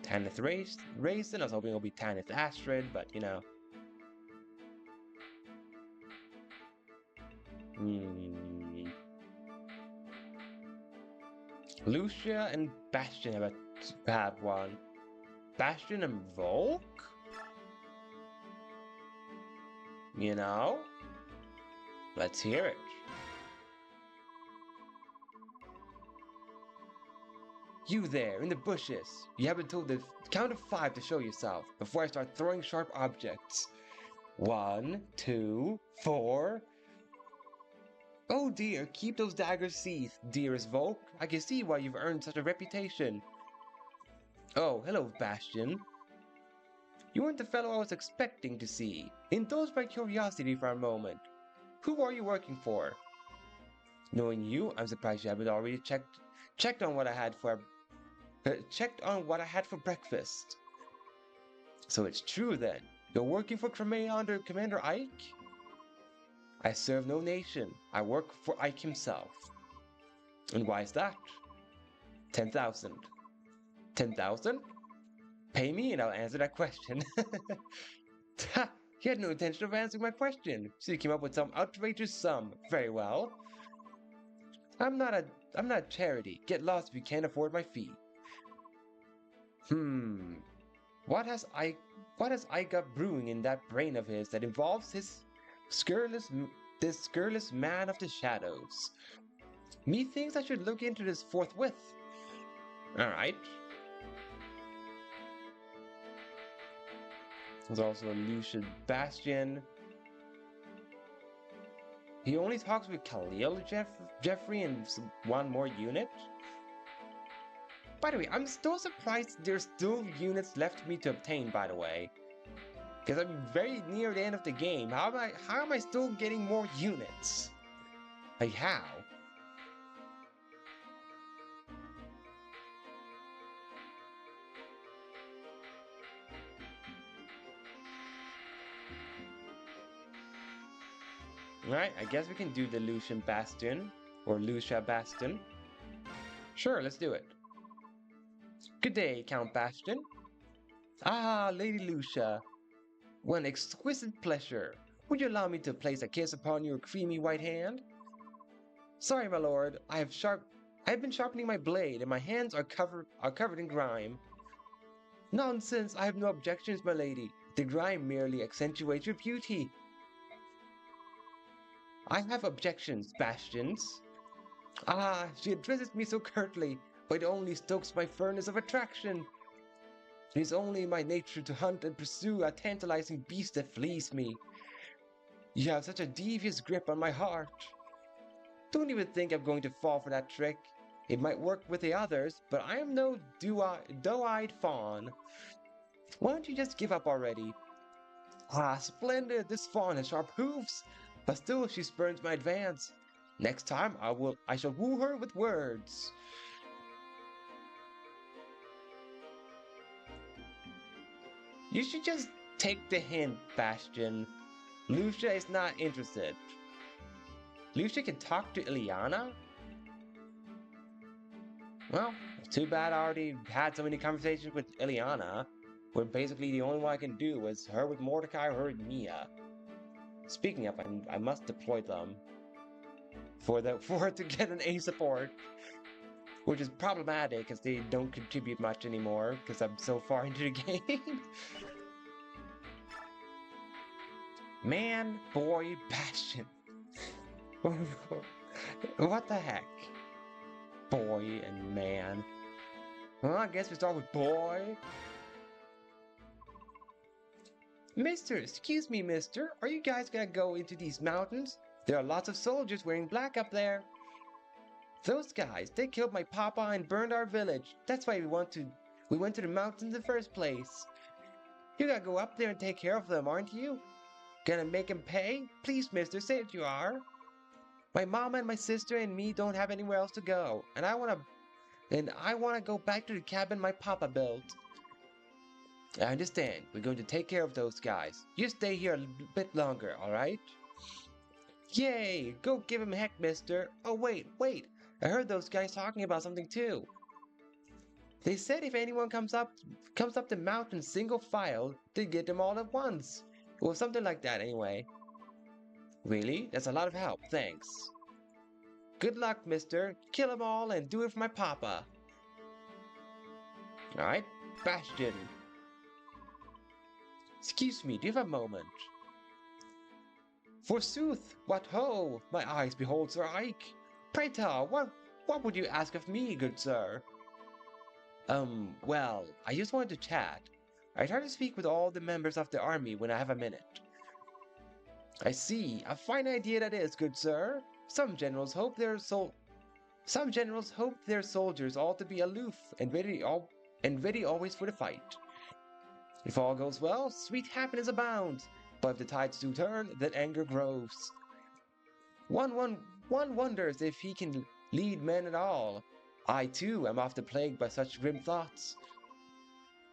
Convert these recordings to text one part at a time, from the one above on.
Tanith Raisin. I was hoping it'll be Tanith Astrid, but you know. Lucia and Bastion have one. Bastion and Volk? You know? Let's hear it. You there, in the bushes. You haven't told the count of 5 to show yourself before I start throwing sharp objects. 1, 2, 4. Oh dear, keep those daggers sheathed, dearest Volk. I can see why you've earned such a reputation. Oh, hello, Bastion. You weren't the fellow I was expecting to see. Indulge my curiosity for a moment. Who are you working for? Knowing you, I'm surprised you haven't already checked on what I had for breakfast. So it's true then. You're working for Commander Ike? I serve no nation. I work for Ike himself. And why is that? 10,000. 10,000? Pay me and I'll answer that question. Ha! You had no intention of answering my question, so you came up with some outrageous sum. Very well. I'm not a charity. Get lost if you can't afford my fee. What has Ike got brewing in that brain of his that involves this scurrilous man of the shadows? Methinks I should look into this forthwith. Alright. There's also a Lucian Bastion. He only talks with Khalil Jeffrey and one more unit. By the way, I'm still surprised there's still units left for me to obtain, by the way. Because I'm very near the end of the game. How am I still getting more units? Like how? Alright, I guess we can do the Lucian Bastion. Or Lucia Bastion. Sure, let's do it. Good day, Count Bastion. Ah, Lady Lucia. What an exquisite pleasure. Would you allow me to place a kiss upon your creamy white hand? Sorry, my lord. I have been sharpening my blade, and my hands are covered in grime. Nonsense! I have no objections, my lady. The grime merely accentuates your beauty. I have objections, Bastions. Ah, she addresses me so curtly, but it only stokes my furnace of attraction. It is only my nature to hunt and pursue a tantalizing beast that flees me. You have such a devious grip on my heart. Don't even think I'm going to fall for that trick. It might work with the others, but I am no doe-eyed fawn. Why don't you just give up already? Ah, splendid! This fawn has sharp hooves, but still she spurns my advance. Next time I shall woo her with words. You should just take the hint, Bastion. Lucia is not interested. Lucia can talk to Ileana? Well, too bad I already had so many conversations with Ileana, where basically the only one I can do was her with Mordecai or her with Mia. Speaking of, I must deploy them for it to get an A support, which is problematic because they don't contribute much anymore because I'm so far into the game. Man, boy, Bastion. What the heck? Boy and man. Well, I guess we start with boy. Mister, excuse me, mister. Are you guys gonna go into these mountains? There are lots of soldiers wearing black up there. Those guys, they killed my papa and burned our village. That's why we went to the mountains in the first place. You gotta go up there and take care of them, aren't you? Gonna make him pay? Please, mister, say that you are. My mama and my sister and me don't have anywhere else to go, and I wanna go back to the cabin my papa built. I understand. We're going to take care of those guys. You stay here a bit longer, alright? Yay! Go give him heck, mister. Oh, wait. I heard those guys talking about something too. They said if anyone comes up the mountain single file, they get them all at once. Or something like that anyway. Really? That's a lot of help, thanks. Good luck, mister. Kill them all and do it for my papa. Alright, Bastion. Excuse me, do you have a moment? Forsooth, what ho! My eyes behold Sir Ike. Pray tell, what would you ask of me, good sir? Well, I just wanted to chat. I try to speak with all the members of the army when I have a minute. I see, a fine idea that is, good sir. Some generals hope their soldiers all to be aloof and ready always for the fight. If all goes well, sweet happiness abounds. But if the tides do turn, then anger grows. One wonders if he can lead men at all. I too am often plagued by such grim thoughts.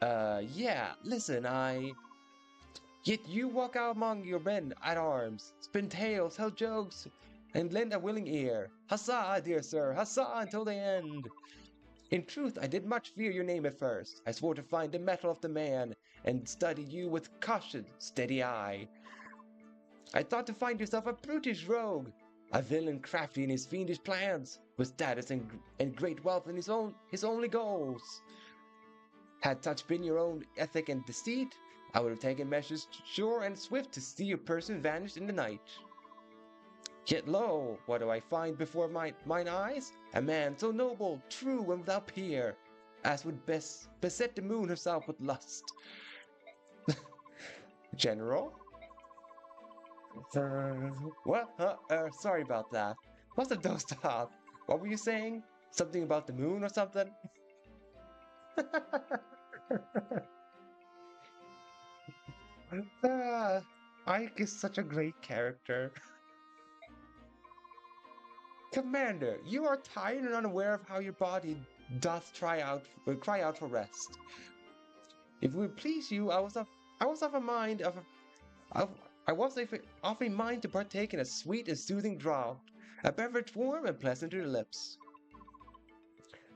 Yeah, listen, Yet you walk out among your men at arms, spin tales, tell jokes, and lend a willing ear. Huzzah, dear sir, huzzah until the end! In truth, I did much fear your name at first. I swore to find the mettle of the man, and study you with caution, steady eye. I thought to find yourself a brutish rogue, a villain crafty in his fiendish plans, with status and great wealth in his only goals. Had such been your own ethic and deceit, I would have taken measures sure and swift to see your person vanish in the night. Yet lo, what do I find before mine eyes? A man so noble, true, and without peer, as would best beset the moon herself with lust. General? What? Sorry about that. Must have dozed off. What were you saying? Something about the moon or something? Ike is such a great character. Commander, you are tired and unaware of how your body doth cry out for rest. If it would please you, I was of a mind to partake in a sweet and soothing draught, a beverage warm and pleasant to the lips.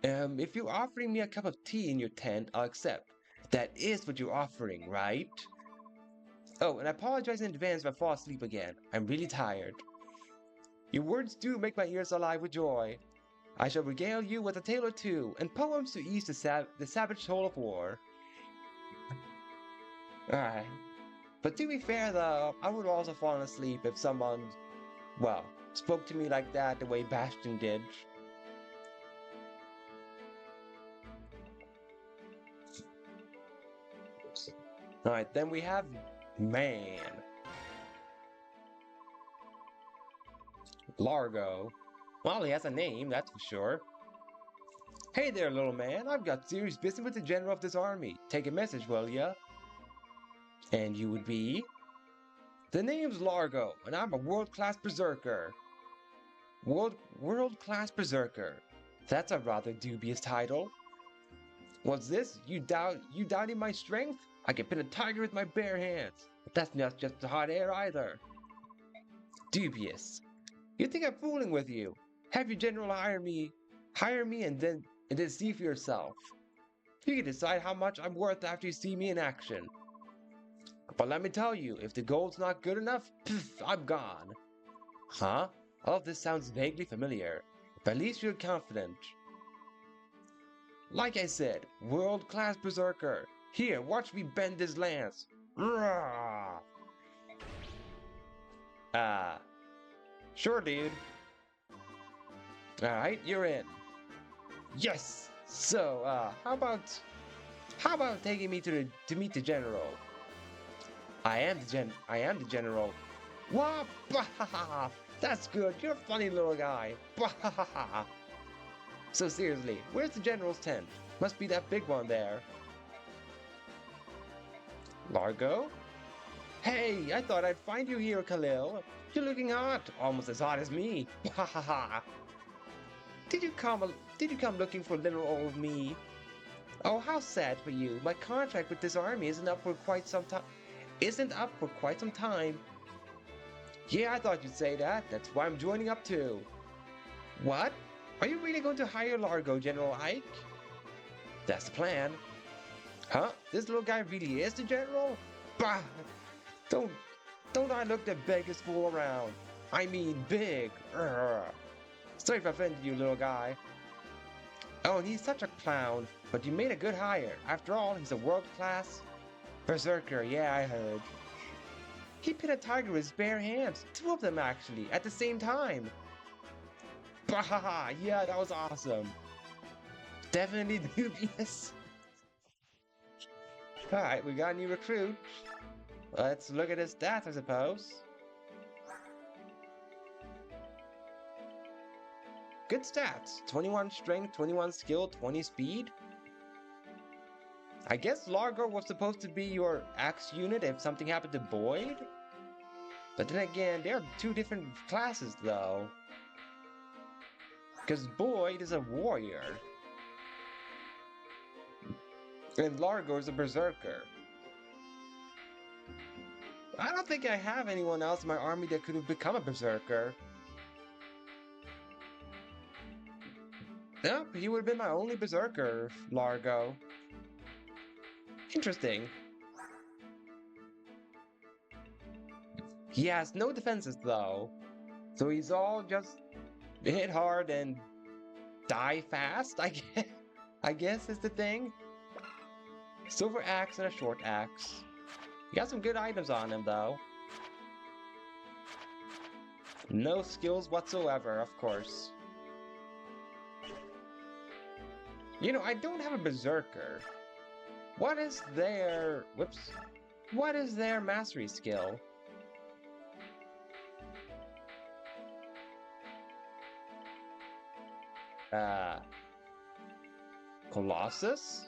If you're offering me a cup of tea in your tent, I'll accept. That is what you're offering, right? Oh, and I apologize in advance if I fall asleep again. I'm really tired. Your words do make my ears alive with joy. I shall regale you with a tale or two, and poems to ease the savage soul of war. Alright. But to be fair though, I would also fall asleep if someone, well, spoke to me like that the way Bastion did. Alright, then we have Man. Largo. Well, he has a name, that's for sure. Hey there, little man. I've got serious business with the general of this army. Take a message, will ya? And you would be? The name's Largo, and I'm a world-class berserker. World-class berserker. That's a rather dubious title. What's this? You doubting my strength? I can pin a tiger with my bare hands. But that's not just the hot air either. Dubious. You think I'm fooling with you? Have your general hire me and then see for yourself. You can decide how much I'm worth after you see me in action. But let me tell you, if the gold's not good enough, pff, I'm gone. Huh? All of this sounds vaguely familiar, but at least you're confident. Like I said, world-class berserker. Here, watch me bend this lance. Sure, dude. Alright, you're in. Yes! So, how about taking me to meet the general? I am the general. Wah! That's good. You're a funny little guy. So seriously, where's the general's tent? Must be that big one there. Largo? Hey, I thought I'd find you here, Khalil. You're looking hot, almost as hot as me. Did you come looking for little old me? Oh, how sad for you. My contract with this army isn't up for quite some time. Yeah, I thought you'd say that. That's why I'm joining up too. What? Are you really going to hire Largo, General Ike? That's the plan. Huh? This little guy really is the general? Bah! Don't don't I look the biggest fool around? I mean big. Urgh. Sorry if I offended you, little guy. Oh, and he's such a clown, but you made a good hire. After all, he's a world-class berserker. Yeah, I heard. He pit a tiger with his bare hands. Two of them, actually, at the same time. Bahaha! Yeah, that was awesome. Definitely dubious. Alright, we got a new recruit. Let's look at his stats, I suppose. Good stats. 21 strength, 21 skill, 20 speed. I guess Largo was supposed to be your axe unit if something happened to Boyd? But then again, they're two different classes though. Because Boyd is a warrior. And Largo is a berserker. I don't think I have anyone else in my army that could have become a berserker. Nope, he would have been my only berserker, Largo. Interesting. He has no defenses though. So he's all just hit hard and die fast, I guess is the thing. Silver axe and a short axe. He got some good items on him though. No skills whatsoever, of course. You know, I don't have a berserker. What is their... Whoops. What is their mastery skill? Colossus?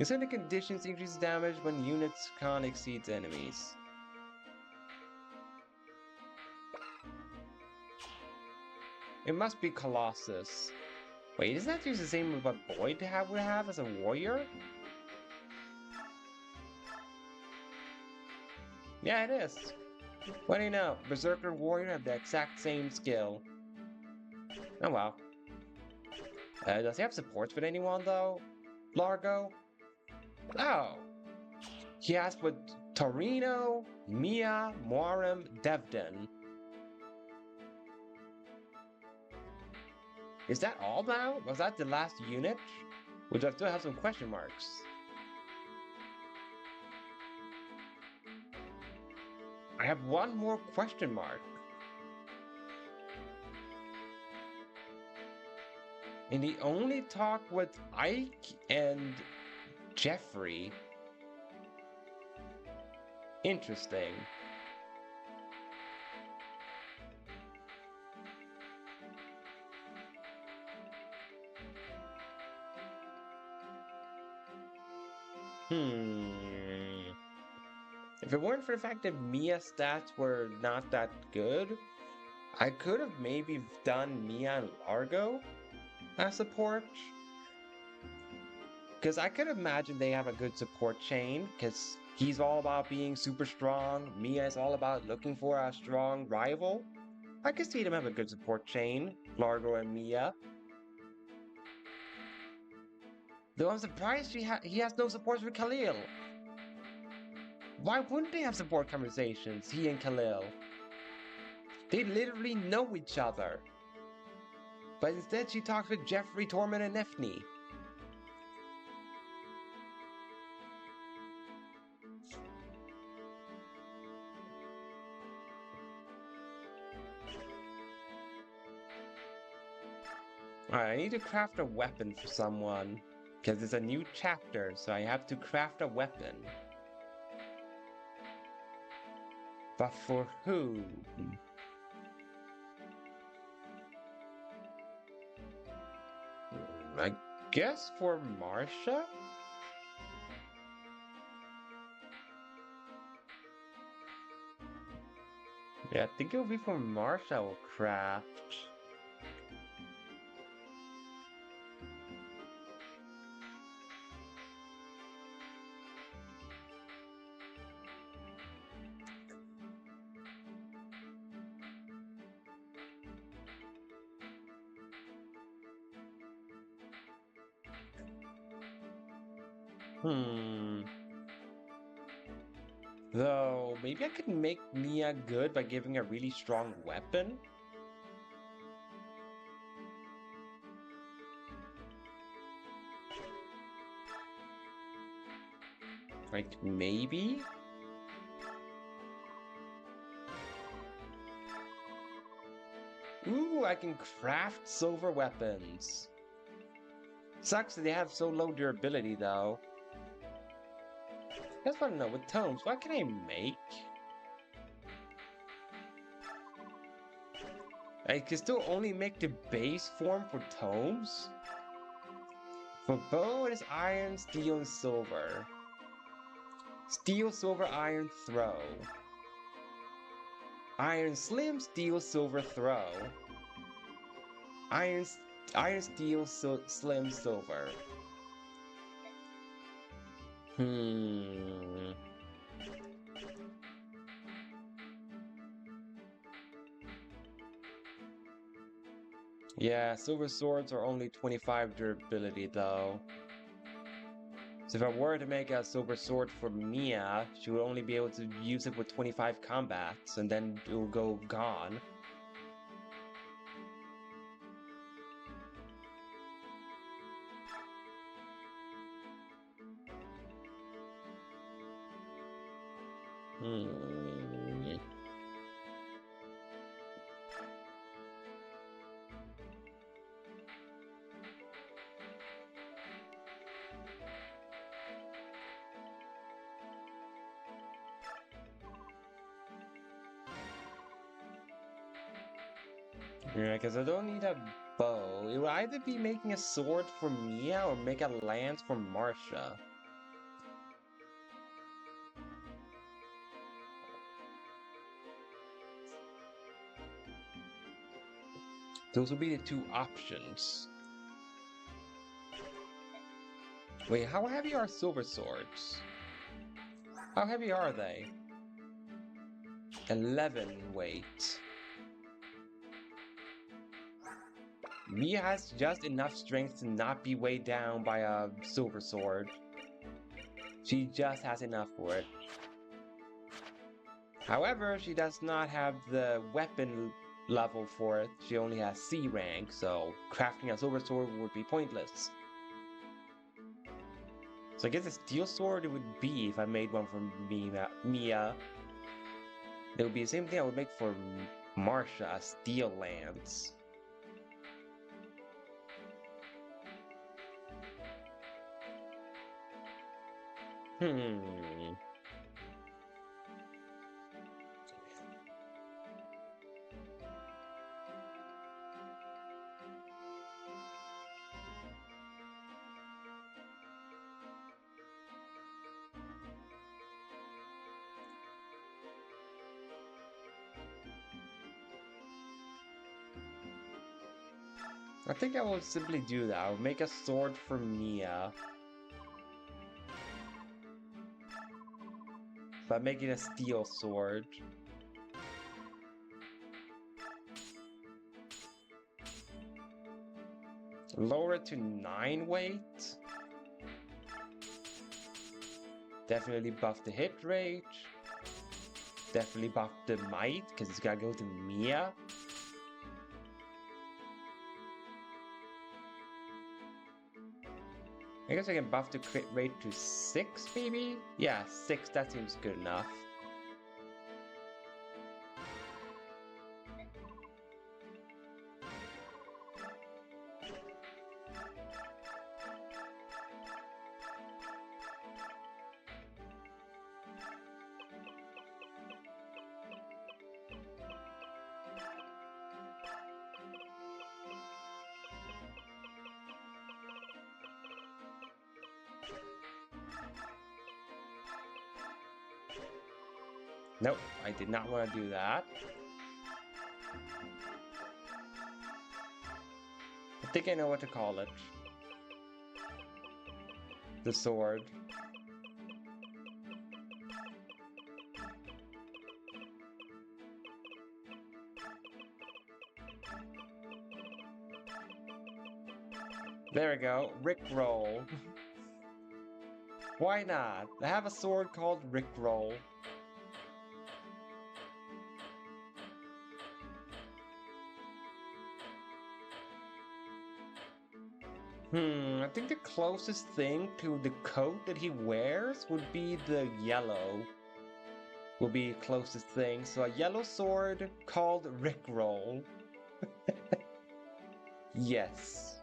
Certain conditions increase damage when units con exceeds enemies. It must be Colossus. Wait, isn't that just the same as what Boyd would have as a warrior? Yeah, it is. What do you know? Berserker and Warrior have the exact same skill. Oh well. Does he have supports with anyone though? Largo? Oh! He has with Torino, Mia, Moirem, Devden. Is that all now? Was that the last unit? Which I still have some question marks. I have one more question mark. And he only talked with Ike and Jeffrey. Interesting. If it weren't for the fact that Mia's stats were not that good, I could have maybe done Mia and Largo as support. Because I could imagine they have a good support chain, because he's all about being super strong, Mia is all about looking for a strong rival. I could see them have a good support chain, Largo and Mia. Though I'm surprised he has no support for Khalil. Why wouldn't they have support conversations, he and Khalil? They literally know each other. But instead she talks with Jeffrey, Torment, and Nefni. Alright, I need to craft a weapon for someone. Because it's a new chapter, so I have to craft a weapon. But for who? I guess for Marsha? Yeah, I think it'll be for Marsha I will craft. Hmm. Though, maybe I could make Mia good by giving her a really strong weapon? Like, maybe? Ooh, I can craft silver weapons. Sucks that they have so low durability, though. I just want to know, with tomes, what can I make? I can still only make the base form for tomes? For bow, it is iron, steel, and silver. Steel, silver, iron, throw. Iron, slim, steel, silver, throw. Iron, steel, slim, silver. Hmm. Yeah, silver swords are only 25 durability though. So if I were to make a silver sword for Mia, she would only be able to use it with 25 combats, and then it will go gone. Hmm. Yeah, because I don't need a bow. It would either be making a sword for Mia or make a lance for Marcia. Those would be the two options. Wait, how heavy are silver swords? How heavy are they? 11 weight. Mia has just enough strength to not be weighed down by a silver sword. She just has enough for it. However, she does not have the weapon level for it. She only has C rank, so crafting a silver sword would be pointless. So I guess a steel sword it would be if I made one for Mia. It would be the same thing I would make for Marcia, a steel lance. Hmm. I think I will simply do that. I'll make a sword for Mia. By making a steel sword. Lower it to 9 weight. Definitely buff the hit rate. Definitely buff the might, because it's gotta go to Mia. I guess I can buff the crit rate to 6, maybe? Yeah, 6, that seems good enough. Nope, I did not want to do that. I think I know what to call it. The sword. There we go, Rickroll. Why not? I have a sword called Rickroll. I think the closest thing to the coat that he wears would be the yellow. Will be closest thing. So a yellow sword called Rickroll. Yes.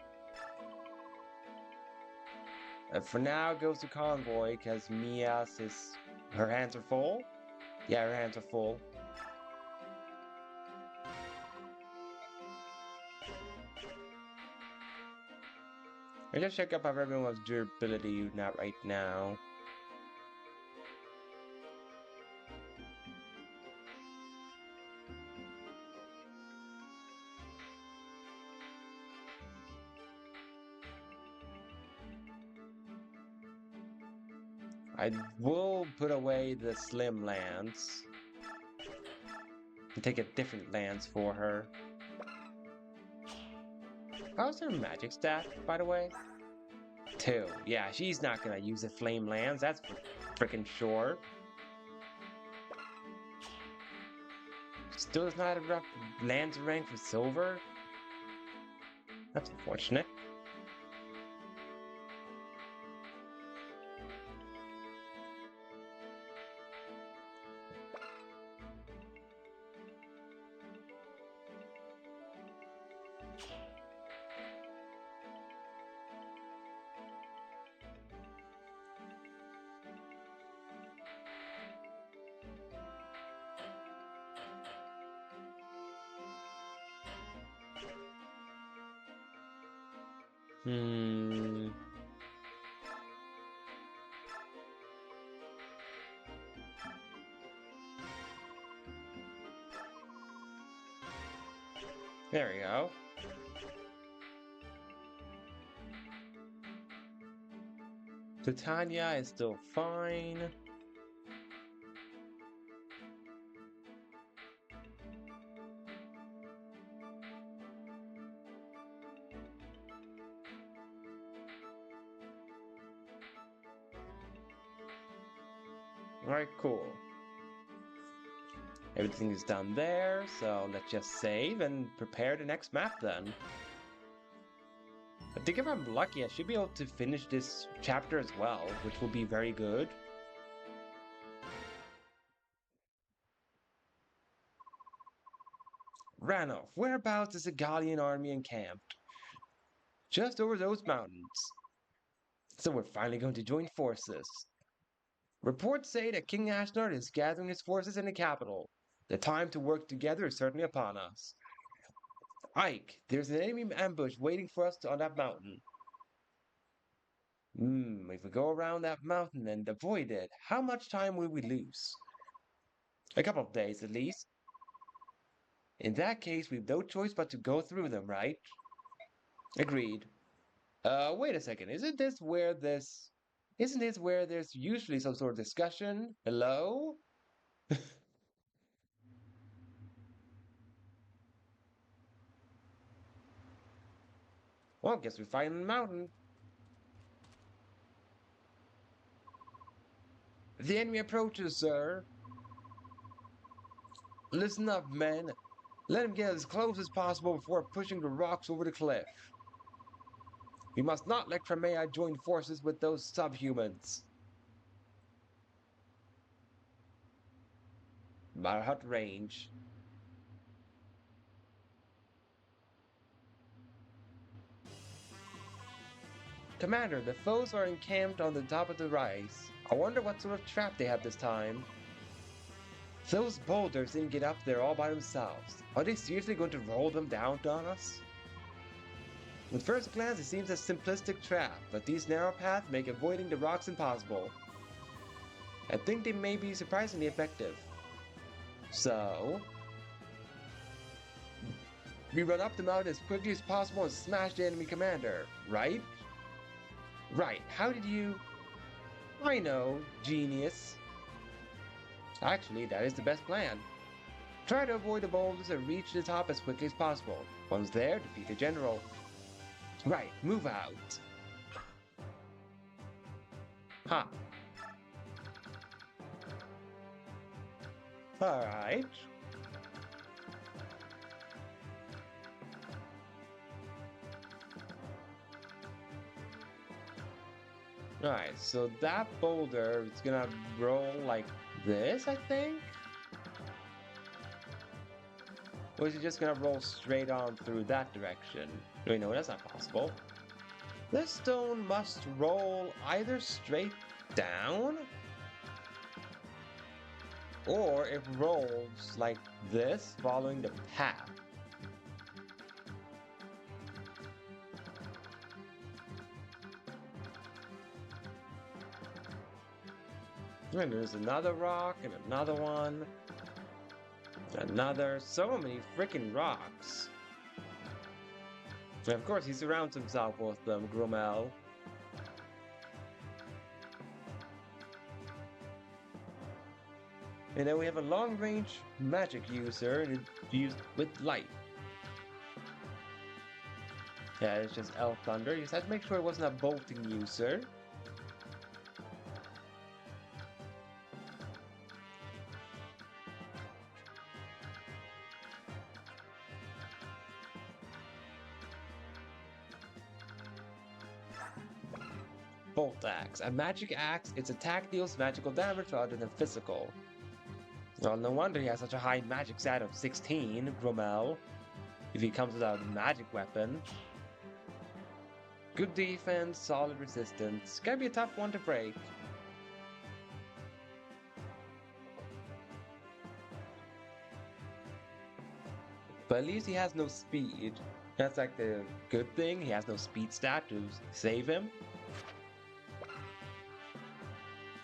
For now, it goes to Convoy because Mia's is. Her hands are full? Yeah, her hands are full. I just check up how everyone's durability not right now. I will put away the slim lance and take a different lance for her. How's her magic stat, by the way? 2. Yeah, she's not gonna use a flame lance, that's for freaking sure. Still does not have enough lance rank for silver? That's unfortunate. There we go. Titania is still fine. Alright, cool. Everything is done there, so let's just save and prepare the next map then. I think if I'm lucky, I should be able to finish this chapter as well, which will be very good. Ranulf, whereabouts is the Gallian army encamped? Just over those mountains. So we're finally going to join forces. Reports say that King Ashnard is gathering his forces in the capital. The time to work together is certainly upon us. Ike, there's an enemy ambush waiting for us on that mountain. If we go around that mountain and avoid it, how much time will we lose? A couple of days at least. In that case, we've no choice but to go through them, right? Agreed. Wait a second, isn't this where there's usually some sort of discussion? Hello? Well, guess we find the mountain. The enemy approaches, sir. Listen up, men. Let him get as close as possible before pushing the rocks over the cliff. We must not let Crimea join forces with those subhumans. Marhut range. Commander, the foes are encamped on the top of the rise. I wonder what sort of trap they have this time. Those boulders didn't get up there all by themselves. Are they seriously going to roll them down on us? At first glance, it seems a simplistic trap, but these narrow paths make avoiding the rocks impossible. I think they may be surprisingly effective. So, we run up the mountain as quickly as possible and smash the enemy commander, right? Right, how did you... I know, genius. Actually, that is the best plan. Try to avoid the boulders and reach the top as quickly as possible. Once there, defeat the general. Right, move out. Ha! Alright. Alright, so that boulder is gonna roll like this, I think? Or is it just gonna roll straight on through that direction? Wait, no, that's not possible. This stone must roll either straight down, or it rolls like this, following the path. And there's another rock, and another one. Another. So many freaking rocks. And of course, he surrounds himself with them, Gromel. And then we have a long-range magic user, and it's used with light. Yeah, it's just Elf Thunder. You just had to make sure it wasn't a bolting user. Bolt Axe. A magic axe, its attack deals magical damage rather than physical. Well, no wonder he has such a high magic stat of 16, Gromel. If he comes with a magic weapon. Good defense, solid resistance. Gonna be a tough one to break. But at least he has no speed. That's like the good thing. He has no speed stat to save him.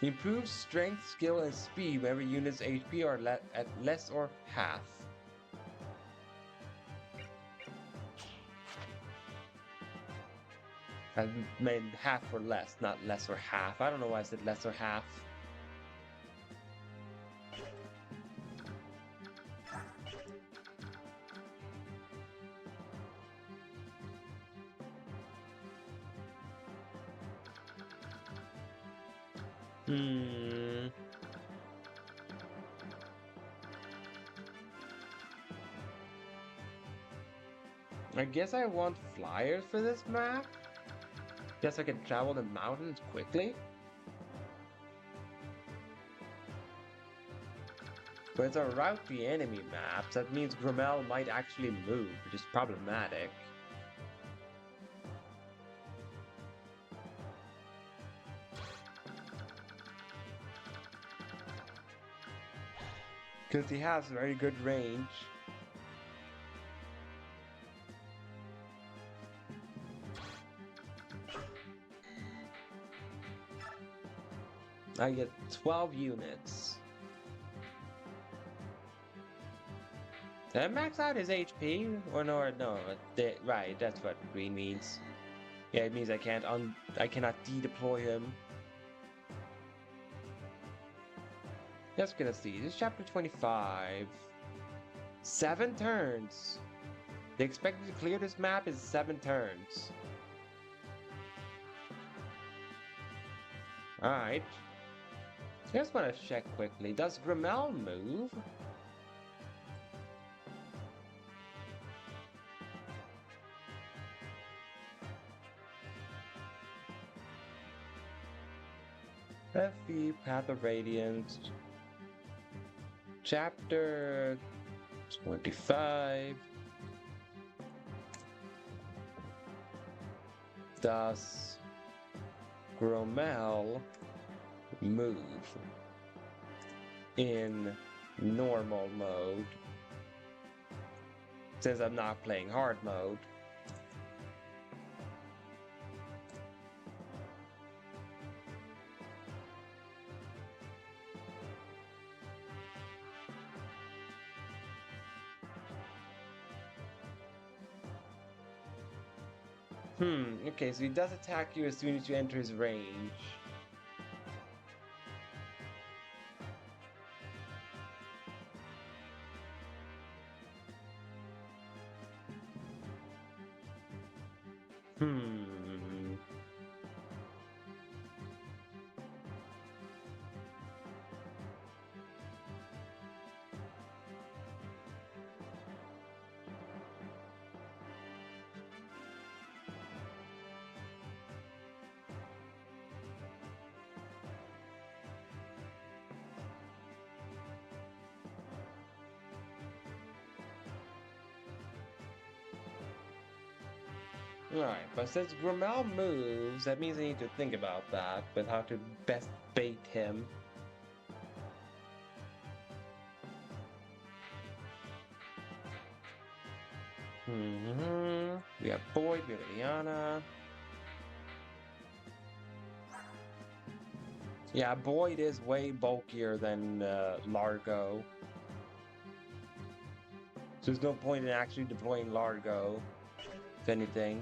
Improves strength, skill, and speed whenever units' HP are at less or half. I meant half or less, not less or half. I don't know why I said less or half. I guess I want flyers for this map. Guess I can travel the mountains quickly. But it's a route the enemy maps. That means Gromel might actually move, which is problematic. Because he has very good range. I get 12 units. Did I max out his HP? Or no, right, that's what green means. Yeah, it means I cannot de-deploy him. Just gonna see. This is chapter 25. 7 turns. The expected to clear this map is 7 turns. Alright. Just want to check quickly. Does Gromel move? Emblem Path of Radiance. Chapter 25. Does Gromel move in normal mode? Since I'm not playing hard mode. Okay, so he does attack you as soon as you enter his range. Alright, but since Grimmel moves, that means I need to think about that, with how to best bait him. We have Boyd, we have Ileana. Yeah, Boyd is way bulkier than Largo. So there's no point in actually deploying Largo, if anything.